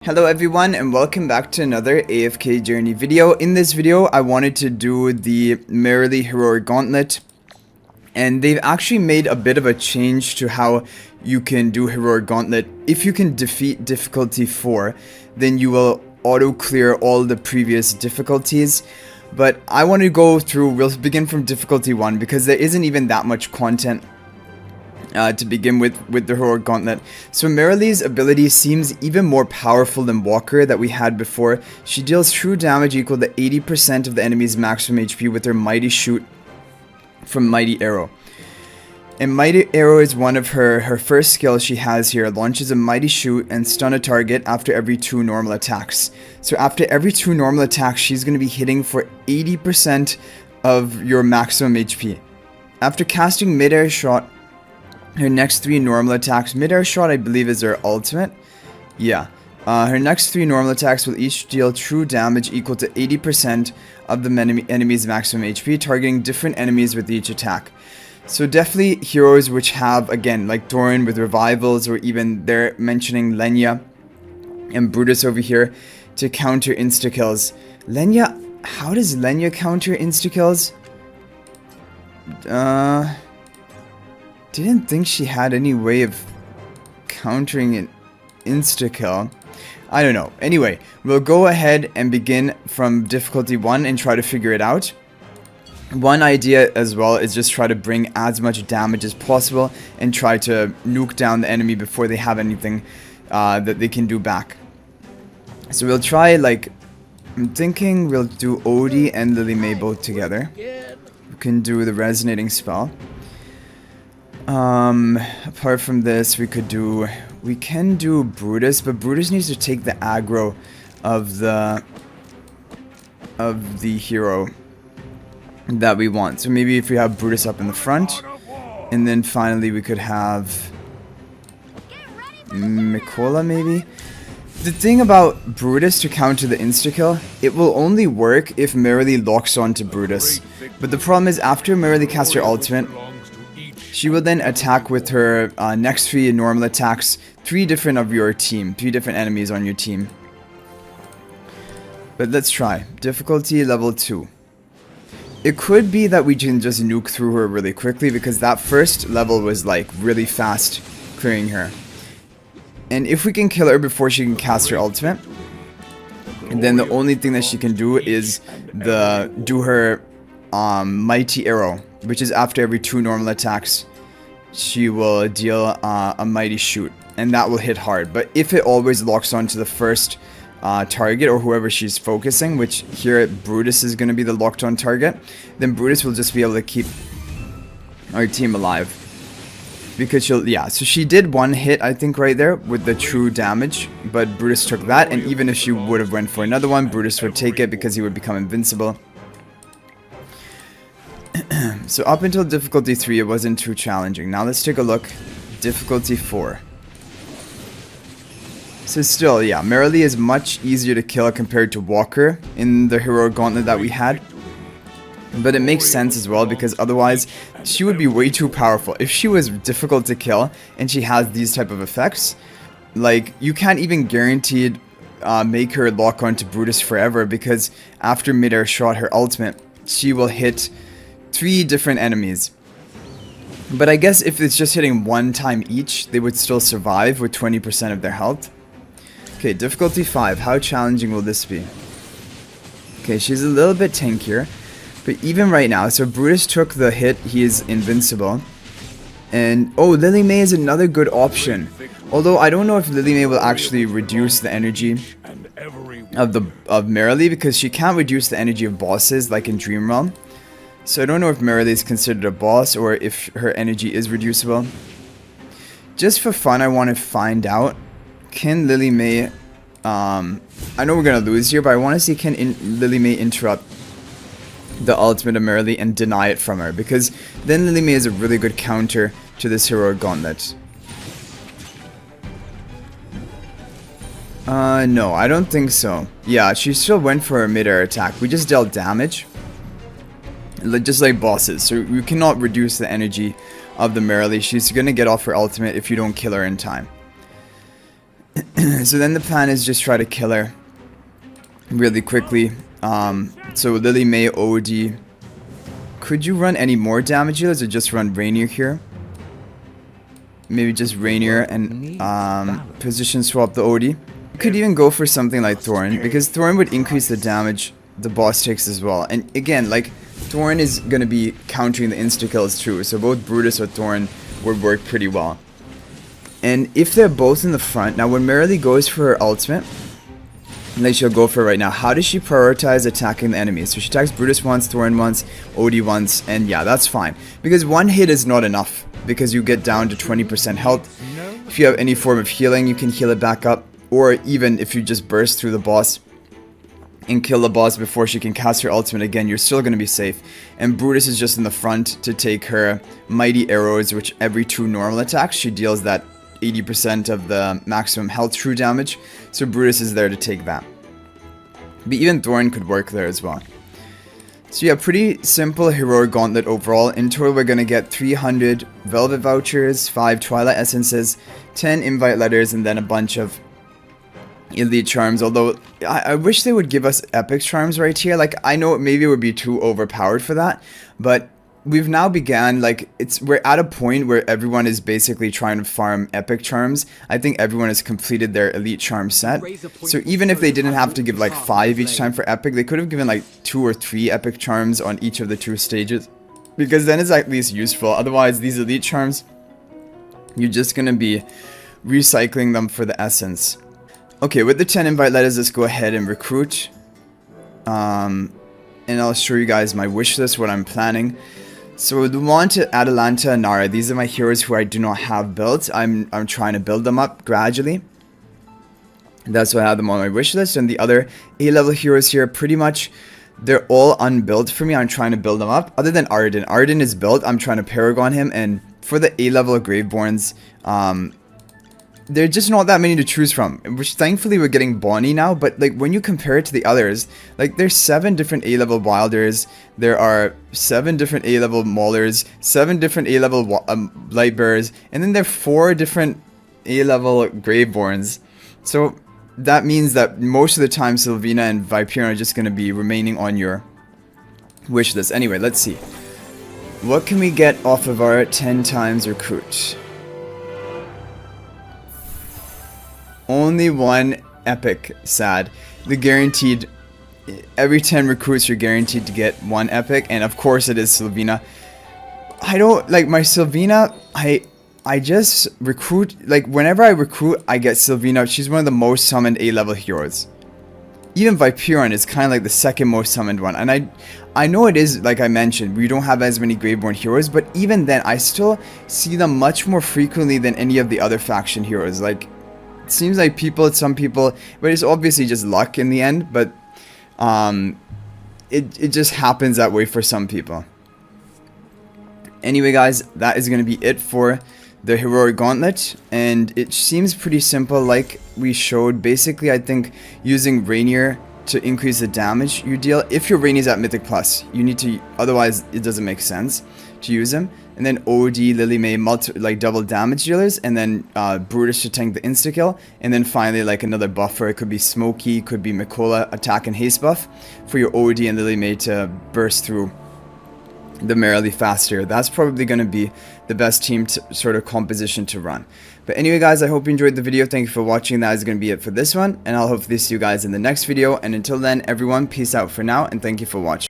Hello everyone and welcome back to another AFK journey video. In this video I wanted to do the Marilee heroic gauntlet, and they've actually made a bit of a change to how you can do heroic gauntlet. If you can defeat difficulty 4, then you will auto clear all the previous difficulties. But I want to go through, we'll begin from difficulty 1 because there isn't even that much content to begin with the heroic gauntlet. So Marilee's ability seems even more powerful than Walker that we had before. She deals true damage equal to 80% of the enemy's maximum HP with her mighty shoot from Mighty Arrow. And Mighty Arrow is one of her first skills she has here. Launches a mighty shoot and stun a target after every 2 normal attacks. So after every 2 normal attacks, she's going to be hitting for 80% of your maximum HP. After casting mid-air shot, her next 3 normal attacks, mid-air shot I believe is her ultimate. Yeah. Her next 3 normal attacks will each deal true damage equal to 80% of the enemy's maximum HP, targeting different enemies with each attack. So definitely heroes which have, again, like Thoran with revivals, or even they're mentioning Lenya and Brutus over here to counter insta-kills. Lenya, how does Lenya counter insta-kills? Didn't think she had any way of countering an insta-kill. I don't know. Anyway, we'll go ahead and begin from difficulty 1 and try to figure it out. One idea as well is just try to bring as much damage as possible and try to nuke down the enemy before they have anything that they can do back. So we'll try, like, I'm thinking we'll do Odie and Lily May both together. We can do the resonating spell. Apart from this, we can do Brutus, but Brutus needs to take the aggro of the hero that we want. So maybe if we have Brutus up in the front, and then finally we could have Mikola maybe. The thing about Brutus to counter the insta-kill, it will only work if Marilee locks on to Brutus. But the problem is after Marilee casts her ultimate, she will then attack with her next 3 normal attacks, 3 different of your team, 3 different enemies on your team. But let's try. Difficulty level 2. It could be that we can just nuke through her really quickly because that first level was like really fast clearing her. And if we can kill her before she can cast her ultimate, then the only thing that she can do is do her mighty arrow, which is after every 2 normal attacks she will deal a mighty shoot, and that will hit hard. But if it always locks on to the first target or whoever she's focusing, which here Brutus is going to be the locked on target, then Brutus will just be able to keep our team alive. Because she'll, yeah, so she did 1 hit I think right there with the true damage, but Brutus took that, and even if she would have went for another one, Brutus would take it because he would become invincible. So up until difficulty 3 it wasn't too challenging. Now let's take a look. Difficulty 4. So still, yeah, Marilee is much easier to kill compared to Walker in the heroic gauntlet that we had. But it makes sense as well because otherwise she would be way too powerful. If she was difficult to kill and she has these type of effects, like you can't even guaranteed make her lock on to Brutus forever, because after mid-air shot, her ultimate, she will hit 3 different enemies. But I guess if it's just hitting 1 time each, they would still survive with 20% of their health. Okay, difficulty 5. How challenging will this be? Okay, she's a little bit tankier. But even right now, so Brutus took the hit, he is invincible. And, oh, Lily May is another good option. Although I don't know if Lily May will actually reduce the energy of Marilee, because she can't reduce the energy of bosses like in Dream Realm. So I don't know if Marilee is considered a boss or if her energy is reducible. Just for fun, I want to find out, can Lily May, I know we're going to lose here, but I want to see can Lily May interrupt the ultimate of Marilee and deny it from her, because then Lily May is a really good counter to this heroic gauntlet. No, I don't think so. Yeah, she still went for her mid-air attack. We just dealt damage. Just like bosses, so you cannot reduce the energy of the Marilee. She's gonna get off her ultimate if you don't kill her in time. So then the plan is just try to kill her really quickly. So Lily May, odie. Could you run any more damage healers or just run Reinier here? Maybe just Reinier and position swap the odie. You could even go for something like Thoran, because Thoran would increase the damage the boss takes as well. And again, like, Thoran is going to be countering the insta-kills too, so both Brutus or Thoran would work pretty well. And if they're both in the front, now when Marilee goes for her ultimate, like she'll go for it right now, how does she prioritize attacking the enemies? So she attacks Brutus once, Thoran once, odie once, and yeah, that's fine. Because one hit is not enough, because you get down to 20% health. If you have any form of healing, you can heal it back up. Or even if you just burst through the boss and kill the boss before she can cast her ultimate again, you're still going to be safe. And Brutus is just in the front to take her mighty arrows, which every 2 normal attacks, she deals that 80% of the maximum health true damage. So Brutus is there to take that. But even Thoran could work there as well. So yeah, pretty simple heroic gauntlet overall. In total, we're going to get 300 velvet vouchers, 5 twilight essences, 10 invite letters, and then a bunch of elite charms. Although I wish they would give us epic charms right here. Like, I know maybe it would be too overpowered for that, but we've now began, like, we're at a point where everyone is basically trying to farm epic charms. I think everyone has completed their elite charm set. So even if they didn't have to give like 5 each time for epic, they could have given like 2 or 3 epic charms on each of the 2 stages, because then it's at least useful. Otherwise, these elite charms, you're just gonna be recycling them for the essence. Okay, with the 10 invite letters, let's go ahead and recruit. And I'll show you guys my wish list, what I'm planning. So the one to Atalanta and Nara, these are my heroes who I do not have built. I'm trying to build them up gradually. That's why I have them on my wish list. And the other A-level heroes here, pretty much, they're all unbuilt for me. I'm trying to build them up. Other than Arden. Arden is built. I'm trying to Paragon him. And for the A-level Graveborns, there are just not that many to choose from, which thankfully we're getting Bonnie now. But like, when you compare it to the others, like, there's 7 different A-level Wilders, there are 7 different A-level Maulers, 7 different A-level Lightbearers, and then there are 4 different A-level Graveborns. So that means that most of the time Sylvina and Viperion are just going to be remaining on your wish list. Anyway, let's see. What can we get off of our 10 times recruit? Only 1 epic, sad. The guaranteed, every 10 recruits you're guaranteed to get 1 epic, and of course it is Sylvina. I don't, like, my Sylvina, I just recruit, like, whenever I recruit, I get Sylvina. She's one of the most summoned A-level heroes. Even Viperion is kind of like the 2nd most summoned one, and I know it is, like I mentioned, we don't have as many Graveborn heroes, but even then, I still see them much more frequently than any of the other faction heroes. Like, seems like some people, but it's obviously just luck in the end, but it just happens that way for some people. Anyway guys, that is going to be it for the heroic gauntlet, and it seems pretty simple like we showed. Basically, I think using Reinier to increase the damage you deal. If your Rainier's at Mythic Plus, you need to, otherwise it doesn't make sense to use him. And then odie, Lily May, double damage dealers, and then Brutus to tank the insta-kill, and then finally like another buffer. It could be Smokey, could be Mikola, attack and haste buff for your odie and Lily May to burst through the Marilee faster. That's probably going to be the best team sort of composition to run. But anyway guys, I hope you enjoyed the video. Thank you for watching. That is going to be it for this one, and I'll hopefully see you guys in the next video. And until then, everyone, peace out for now, and thank you for watching.